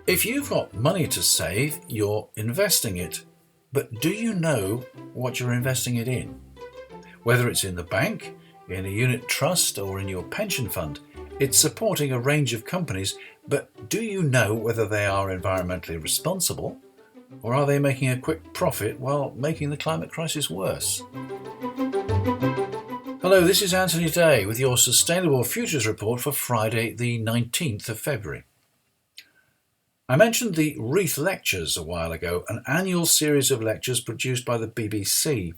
If you've got money to save, you're investing it. But do you know what you're investing it in? Whether it's in the bank, in a unit trust, or in your pension fund, it's supporting a range of companies, but do you know whether they are environmentally responsible? Or are they making a quick profit while making the climate crisis worse? Hello, this is Anthony Day with your Sustainable Futures Report for Friday, the 19th of February. I mentioned the Wreath Lectures a while ago, an annual series of lectures produced by the BBC.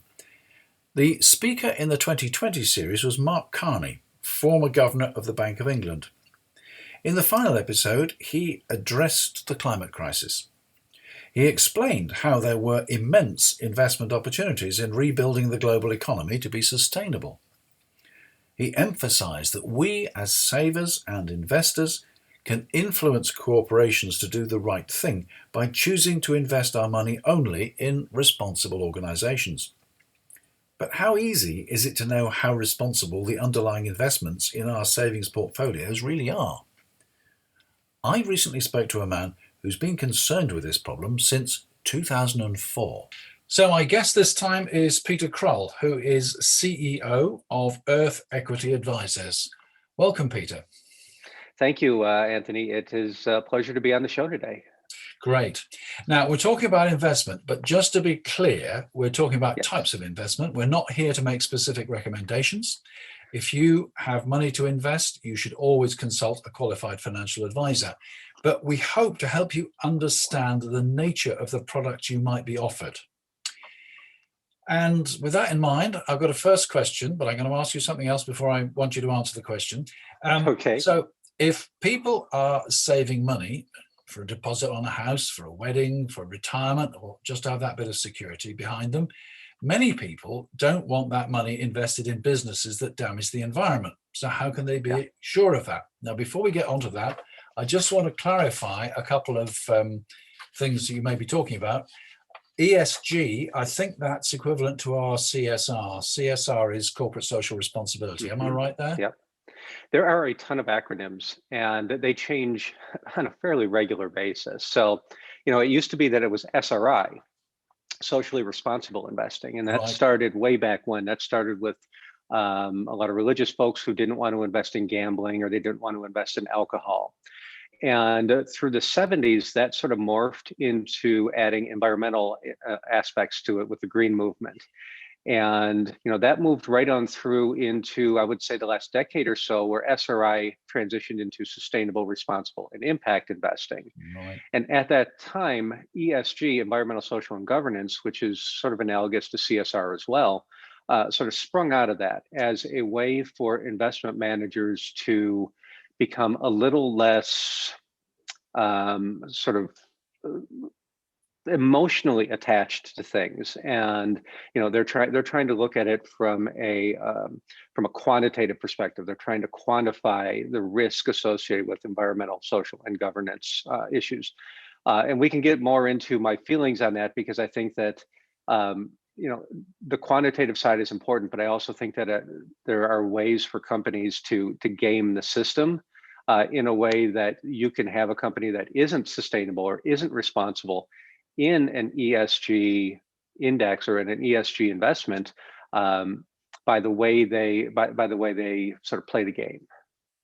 The speaker in the 2020 series was Mark Carney, former Governor of the Bank of England. In the final episode, he addressed the climate crisis. He explained how there were immense investment opportunities in rebuilding the global economy to be sustainable. He emphasised that we, as savers and investors, can influence corporations to do the right thing by choosing to invest our money only in responsible organisations. But how easy is it to know how responsible the underlying investments in our savings portfolios really are? I recently spoke to a man who's been concerned with this problem since 2004. So my guest this time is Peter Krull, who is CEO of Earth Equity Advisors. Welcome, Peter. Thank you, Anthony. It is a pleasure to be on the show today. Great. Now, we're talking about investment, but just to be clear, we're talking about types of investment. We're not here to make specific recommendations. If you have money to invest, you should always consult a qualified financial advisor. But we hope to help you understand the nature of the product you might be offered. And with that in mind, I've got a first question, but I'm going to ask you something else before I want you to answer the question. Okay. So if people are saving money for a deposit on a house, for a wedding, for retirement, or just to have that bit of security behind them, many people don't want that money invested in businesses that damage the environment. So how can they be sure of that? Now, before we get onto that, I just want to clarify a couple of things that you may be talking about. ESG, I think that's equivalent to our CSR. CSR is corporate social responsibility. Am I right there? Yep. There are a ton of acronyms and they change on a fairly regular basis. So, it used to be that it was SRI, socially responsible investing. And that started way back when. That started with a lot of religious folks who didn't want to invest in gambling or they didn't want to invest in alcohol. And through the 70s, that sort of morphed into adding environmental aspects to it with the green movement. And that moved right on through into, I would say, the last decade or so, where SRI transitioned into sustainable, responsible, and impact investing. Right. And at that time, ESG, environmental, social, and governance, which is sort of analogous to CSR as well, sort of sprung out of that as a way for investment managers to become a little less sort of emotionally attached to things, and they're trying to look at it from a quantitative perspective. They're trying to quantify the risk associated with environmental, social, and governance issues. And we can get more into my feelings on that because I think that the quantitative side is important, but I also think that there are ways for companies to game the system in a way that you can have a company that isn't sustainable or isn't responsible in an ESG index or in an ESG investment by the way they sort of play the game.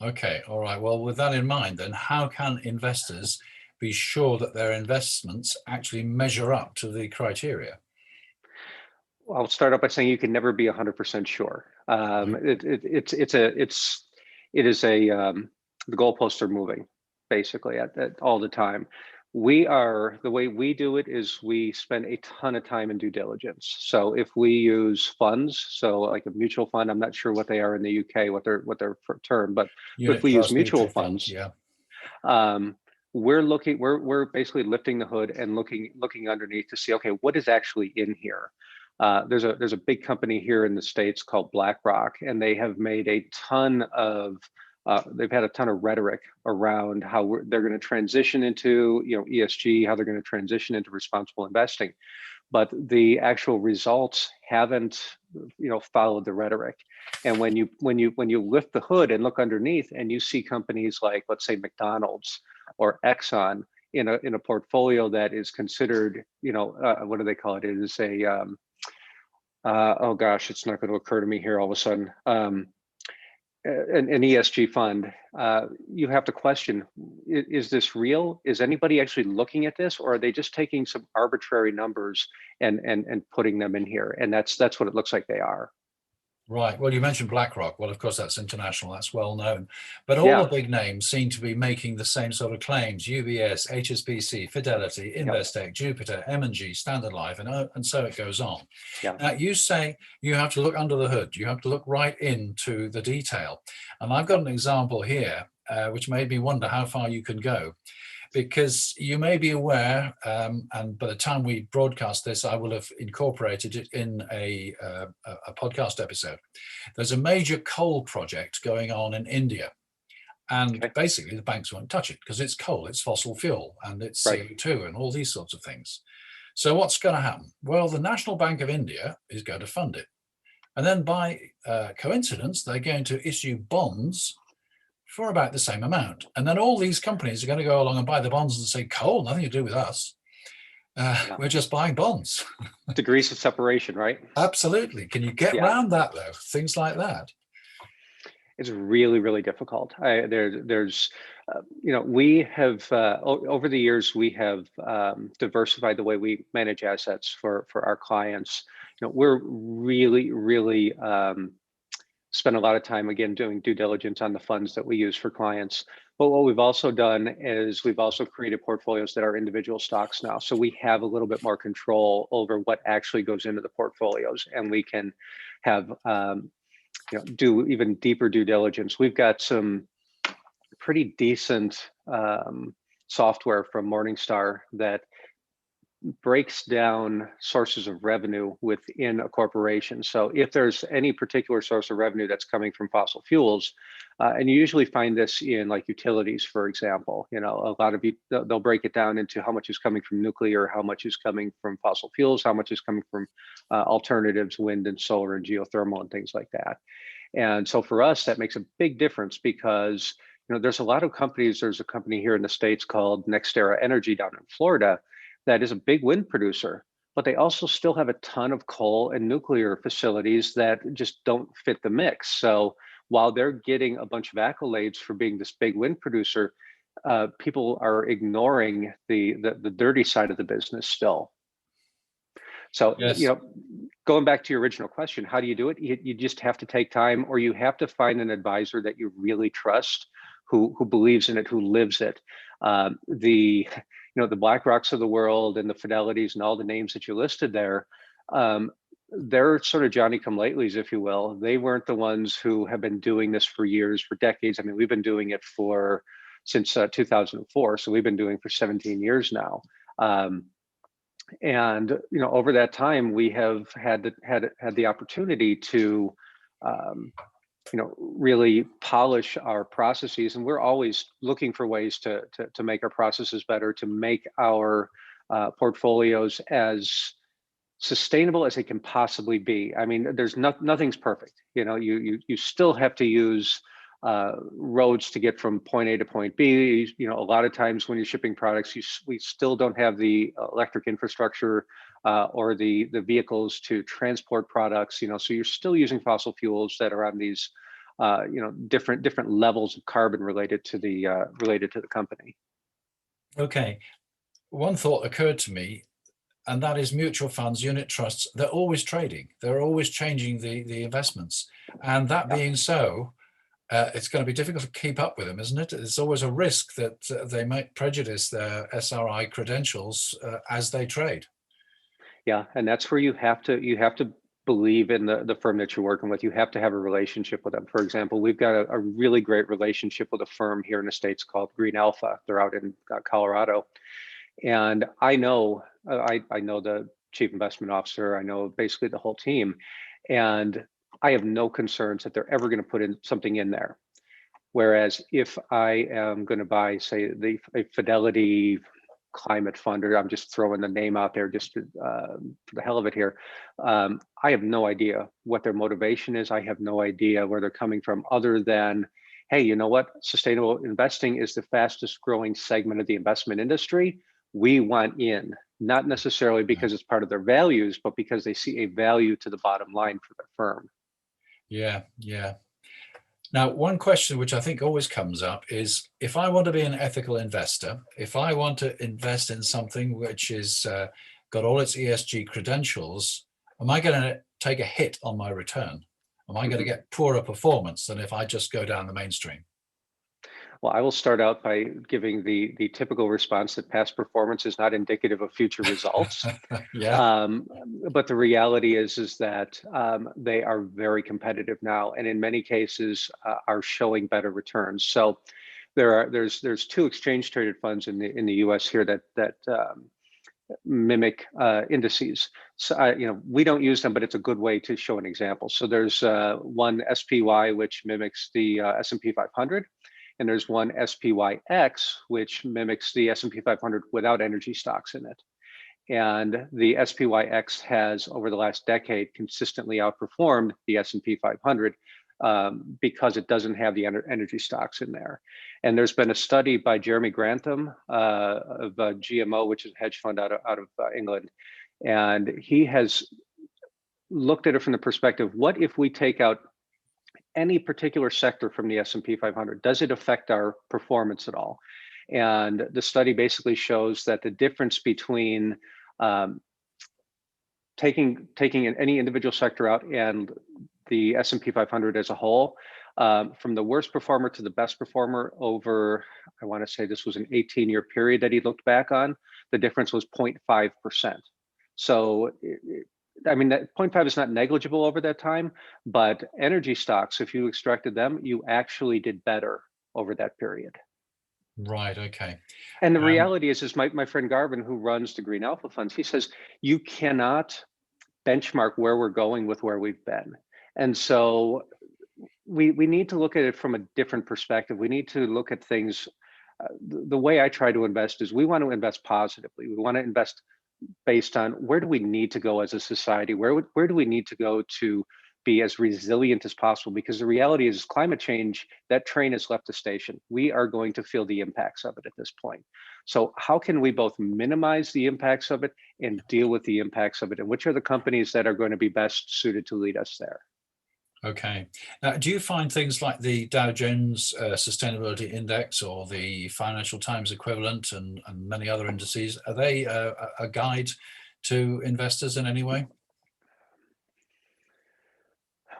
Okay, all right. Well, with that in mind, then how can investors be sure that their investments actually measure up to the criteria? I'll start out by saying you can never be 100% sure. The goalposts are moving basically at all the time. The way we do it is we spend a ton of time in due diligence. So if we use funds, so like a mutual fund, I'm not sure what they are in the UK, what their term, but if we use mutual funds, we're basically lifting the hood and looking underneath to see, okay, what is actually in here? There's a big company here in the States called BlackRock, and they have made a ton of they've had a ton of rhetoric around how they're going to transition into ESG, how they're going to transition into responsible investing. but the actual results haven't, followed the rhetoric. And when you lift the hood and look underneath, and you see companies like, let's say, McDonald's or Exxon in a portfolio that is considered, what do they call it? It is a oh gosh, it's not going to occur to me here all of a sudden. An ESG fund, you have to question, is this real? Is anybody actually looking at this, or are they just taking some arbitrary numbers and putting them in here? And that's what it looks like they are. Right. Well, you mentioned BlackRock. Well, of course, that's international. That's well known. But all the Yeah. big names seem to be making the same sort of claims: UBS, HSBC, Fidelity, Yep. Investec, Jupiter, M&G, Standard Life, and so it goes on. Yeah. Now, you say you have to look under the hood. You have to look right into the detail. And I've got Yep. an example here, which made me wonder how far you can go, because you may be aware, and by the time we broadcast this, I will have incorporated it in a podcast episode. There's a major coal project going on in India. And Okay. basically, the banks won't touch it because it's coal, it's fossil fuel, and it's Right. CO2 and all these sorts of things. So what's going to happen? Well, the National Bank of India is going to fund it. And then by coincidence, they're going to issue bonds for about the same amount. And then all these companies are going to go along and buy the bonds and say, coal, nothing to do with us. Yeah. We're just buying bonds. Degrees of separation, right? Absolutely. Can you get Yeah. around that, though? Things like that. It's really, really difficult. There's, we have over the years, we have diversified the way we manage assets for our clients. We're really, really spend a lot of time, again, doing due diligence on the funds that we use for clients. But what we've also done is we've also created portfolios that are individual stocks now. So we have a little bit more control over what actually goes into the portfolios, and we can have do even deeper due diligence. We've got some pretty decent software from Morningstar that breaks down sources of revenue within a corporation. So if there's any particular source of revenue that's coming from fossil fuels, and you usually find this in like utilities, for example, a lot of you, they'll break it down into how much is coming from nuclear, how much is coming from fossil fuels, how much is coming from alternatives, wind and solar and geothermal and things like that. And so for us, that makes a big difference because there's a lot of companies. There's a company here in the States called NextEra Energy down in Florida that is a big wind producer, but they also still have a ton of coal and nuclear facilities that just don't fit the mix. So while they're getting a bunch of accolades for being this big wind producer, people are ignoring the dirty side of the business still. So, Yes. going back to your original question, how do you do it? You just have to take time, or you have to find an advisor that you really trust, who believes in it, who lives it. The BlackRocks of the world and the Fidelities and all the names that you listed there, they're sort of Johnny come latelys, if you will. They weren't the ones who have been doing this for years, for decades. I mean, we've been doing it since 2004, so we've been doing it for 17 years now. And over that time, we have had the opportunity to really polish our processes, and we're always looking for ways to make our processes better, to make our portfolios as sustainable as they can possibly be. I mean, there's nothing's perfect. You still have to use roads to get from point A to point B. A lot of times when you're shipping products, we still don't have the electric infrastructure or the vehicles to transport products. So you're still using fossil fuels that are on these different levels of carbon related to the company. Okay. One thought occurred to me, and that is mutual funds, unit trusts. They're always trading. They're always changing the investments. And that Yeah. being so, it's going to be difficult to keep up with them, isn't it? There's always a risk that they might prejudice their SRI credentials as they trade. Yeah, and that's where you have to believe in the firm that you're working with. You have to have a relationship with them. For example, we've got a really great relationship with a firm here in the States called Green Alpha. They're out in Colorado, and I know the chief investment officer. I know basically the whole team, and I have no concerns that they're ever going to put in something in there. Whereas if I am going to buy, say, a Fidelity climate fund, or I'm just throwing the name out there just for the hell of it here. I have no idea what their motivation is. I have no idea where they're coming from, other than, hey, you know what? Sustainable investing is the fastest growing segment of the investment industry. We want in, not necessarily because it's part of their values, but because they see a value to the bottom line for their firm. Yeah, yeah. Now, one question which I think always comes up is, if I want to be an ethical investor, if I want to invest in something which is got all its ESG credentials, am I going to take a hit on my return? Am I going to get poorer performance than if I just go down the mainstream? Well, I will start out by giving the typical response that past performance is not indicative of future results. Yeah. But the reality is that they are very competitive now, and in many cases are showing better returns. So there's two exchange traded funds in the U.S. here that mimic indices. So we don't use them, but it's a good way to show an example. So there's one SPY which mimics the S&P 500. And there's one SPYX, which mimics the S&P 500 without energy stocks in it. And the SPYX has, over the last decade, consistently outperformed the S&P 500 because it doesn't have the energy stocks in there. And there's been a study by Jeremy Grantham of GMO, which is a hedge fund out of England. And he has looked at it from the perspective, what if we take out any particular sector from the S&P 500? Does it affect our performance at all? And the study basically shows that the difference between taking any individual sector out and the S&P 500 as a whole, from the worst performer to the best performer over, I want to say this was an 18-year period that he looked back on, the difference was 0.5%. So I mean, that 0.5 is not negligible over that time, but energy stocks, if you extracted them, you actually did better over that period. Right. Okay. And the reality is my friend Garvin, who runs the Green Alpha funds, he says, you cannot benchmark where we're going with where we've been. And so we need to look at it from a different perspective. We need to look at things. The way I try to invest is we want to invest positively. We want to invest based on where do we need to go as a society? Where do we need to go to be as resilient as possible? Because the reality is climate change, that train has left the station. We are going to feel the impacts of it at this point. So how can we both minimize the impacts of it and deal with the impacts of it? And which are the companies that are going to be best suited to lead us there? Okay. Now, do you find things like the Dow Jones Sustainability Index or the Financial Times equivalent and many other indices, are they a guide to investors in any way?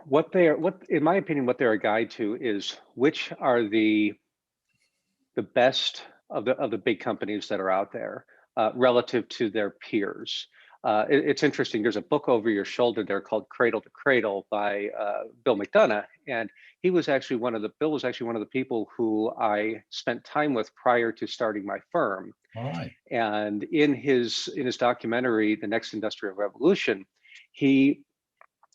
In my opinion, what they're a guide to is which are the best of the big companies that are out there relative to their peers. It's interesting. There's a book over your shoulder there called Cradle to Cradle by Bill McDonough, and Bill was actually one of the people who I spent time with prior to starting my firm. All right. And in his documentary, The Next Industrial Revolution, he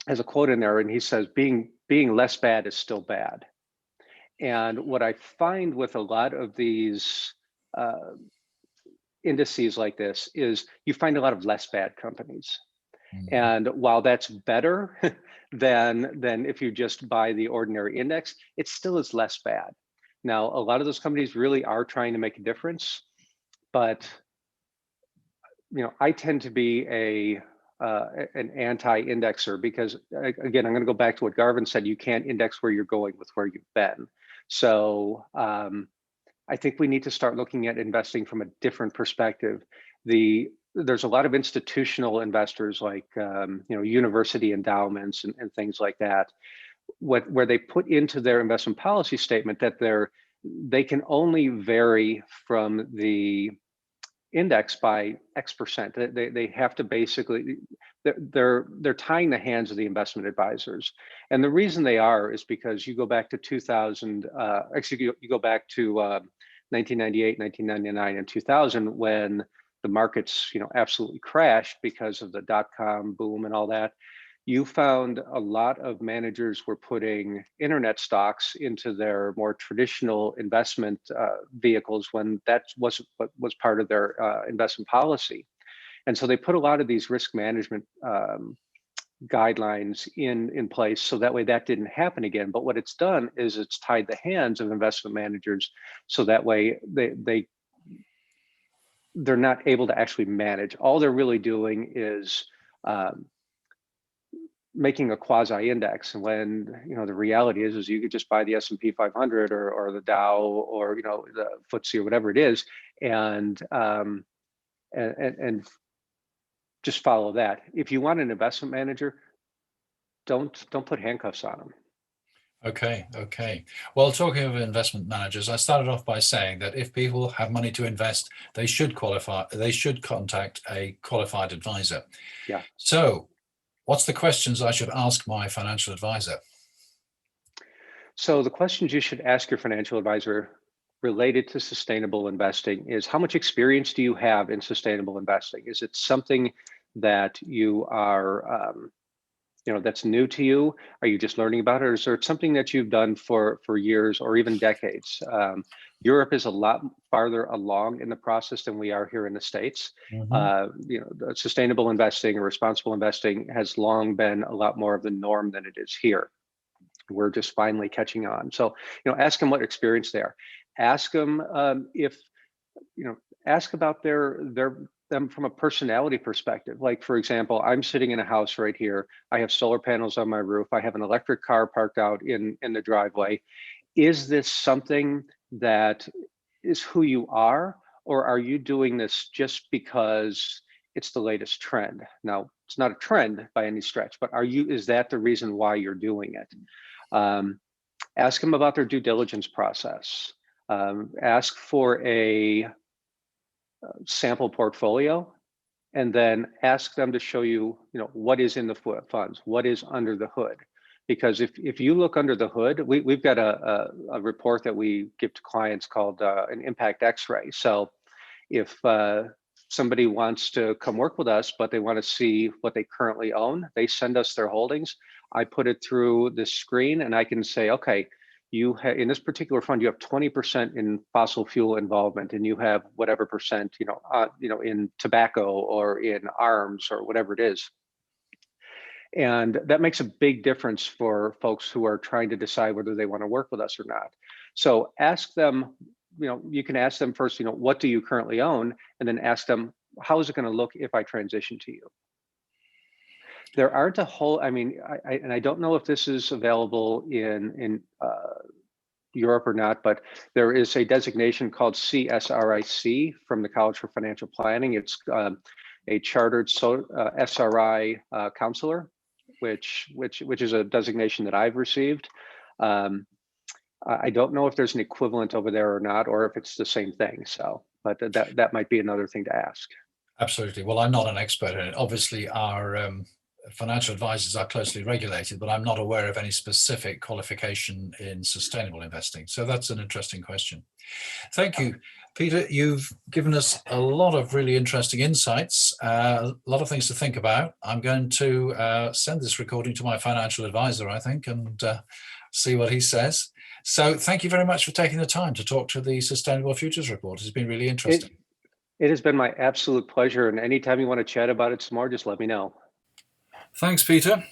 has a quote in there, and he says, "Being less bad is still bad." And what I find with a lot of these indices like this is you find a lot of less bad companies. And while that's better than if you just buy the ordinary index, it still is less bad. Now, a lot of those companies really are trying to make a difference, but I tend to be an anti-indexer because, again, I'm going to go back to what Garvin said: you can't index where you're going with where you've been. So I think we need to start looking at investing from a different perspective. There's a lot of institutional investors like university endowments and things like that, where they put into their investment policy statement that they can only vary from the index by X percent. They have to basically, they're tying the hands of the investment advisors. And the reason they are is because you go back to 2000, you go back to 1998, 1999, and 2000 when the markets absolutely crashed because of the dot-com boom and all that. you found a lot of managers were putting internet stocks into their more traditional investment vehicles when that wasn't what was part of their investment policy. And so they put a lot of these risk management guidelines in place so that way that didn't happen again. But what it's done is it's tied the hands of investment managers so that way they're not able to actually manage. All they're really doing is making a quasi index, and when the reality is you could just buy the S&P 500 or the Dow or the FTSE or whatever it is, and just follow that. If you want an investment manager, don't put handcuffs on them. Okay. Well, talking of investment managers, I started off by saying that if people have money to invest, they should contact a qualified advisor. Yeah. So what's the questions I should ask my financial advisor? So the questions you should ask your financial advisor related to sustainable investing is, how much experience do you have in sustainable investing? Is it something that you are that's new to you? Are you just learning about it? Or is there something that you've done for years or even decades? Europe is a lot farther along in the process than we are here in the States. Mm-hmm. Sustainable investing or responsible investing has long been a lot more of the norm than it is here. We're just finally catching on. So, ask them what experience they are. Ask them ask about them from a personality perspective. Like, for example, I'm sitting in a house right here. I have solar panels on my roof. I have an electric car parked out in the driveway. Is this something that is who you are, or are you doing this just because it's the latest trend? Now, it's not a trend by any stretch, but is that the reason why you're doing it? Ask them about their due diligence process. Ask for a sample portfolio, and then ask them to show you, what is in the funds, what is under the hood. Because if you look under the hood, we've got a report that we give to clients called an impact X-ray. So if somebody wants to come work with us, but they want to see what they currently own, they send us their holdings. I put it through the screen and I can say, okay, in this particular fund, you have 20% in fossil fuel involvement, and you have whatever percent, in tobacco or in arms or whatever it is. And that makes a big difference for folks who are trying to decide whether they want to work with us or not. So ask them, you can ask them first, what do you currently own? And then ask them, how is it going to look if I transition to you? There aren't a whole, I don't know if this is available in Europe or not, but there is a designation called CSRIC from the College for Financial Planning. It's a chartered SRI counselor, which is a designation that I've received. I don't know if there's an equivalent over there or not, or if it's the same thing. So, but that might be another thing to ask. Absolutely. Well, I'm not an expert in it. Obviously, our financial advisors are closely regulated, but I'm not aware of any specific qualification in sustainable investing. So that's an interesting question. Thank you, Peter. You've given us a lot of really interesting insights, a lot of things to think about. I'm going to send this recording to my financial advisor, I think, and see what he says. So thank you very much for taking the time to talk to the Sustainable Futures Report. It's been really interesting. It has been my absolute pleasure. And anytime you want to chat about it some more, just let me know. Thanks, Peter.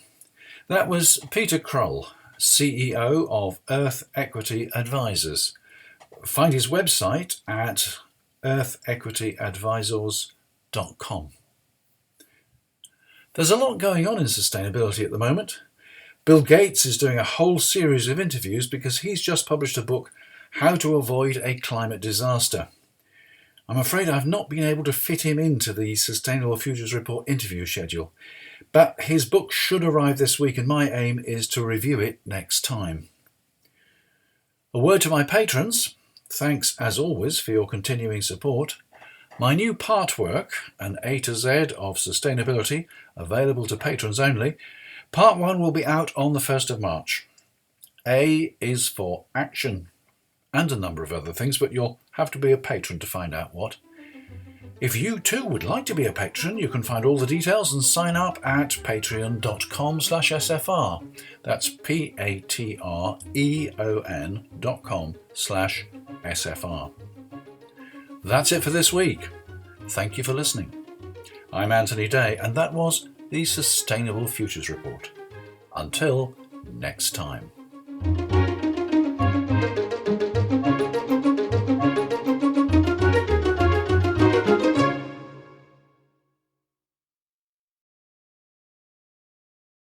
That was Peter Krull, CEO of Earth Equity Advisors. Find his website at earthequityadvisors.com. There's a lot going on in sustainability at the moment. Bill Gates is doing a whole series of interviews because he's just published a book, How to Avoid a Climate Disaster. I'm afraid I've not been able to fit him into the Sustainable Futures Report interview schedule, but his book should arrive this week and my aim is to review it next time. A word to my patrons. Thanks as always for your continuing support. My new part work, an A to Z of sustainability, available to patrons only. Part 1 will be out on the 1st of March. A is for action and a number of other things, but you'll have to be a patron to find out what. If you too would like to be a patron, you can find all the details and sign up at patreon.com/SFR. That's patreon.com/SFR. That's it for this week. Thank you for listening. I'm Anthony Day, and that was the Sustainable Futures Report. Until next time.